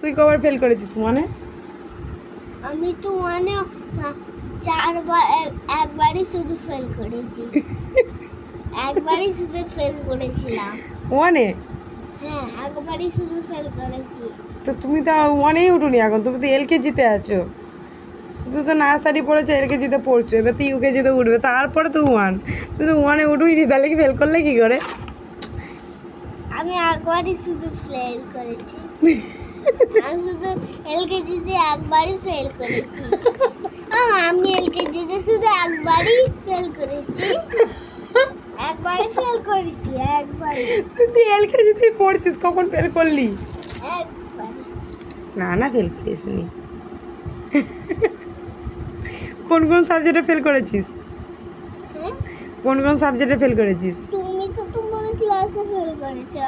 তুই কবার ফেল করেছিস মানে? আমি তো মানে 4 বার, একবারই শুধু ফেল করেছি। একবারই শুধু ফেল করেছিলাম। ওয়ানে? হ্যাঁ, একবারই শুধু ফেল করেছি। তো তুমি তো ওয়ানেই উঠুনি এখন, তুমি তো এলকেজিতে আছো। শুধু তো নার্সারি পড়েছো, এলকেজিতে পড়ছো, এবার তো ইউকেজিতে উঠবে, তারপরে তো ওয়ান। তুমি তো ওয়ানে উঠুইনি, তাহলে কি ফেল করলে কি করে? আমি একবারই শুধু ফেল করেছি। আমি শুধু এলকেজিতে একবারই ফেল করেছি। আমি এলকেজিতে শুধু একবারই ফেল করেছি। একবারই ফেল করেছি, একবারই। তুই এলকেজিতেই পড়ছিস, কখন ফেল করলি? একবারই। না ফেল করিসনি। কোন কোন সাবজেক্টে ফেল করেছিস? হ্যাঁ, কোন কোন সাবজেক্টে ফেল করেছিস? তুমি তো তোমার ক্লাসে ফেল করেছো।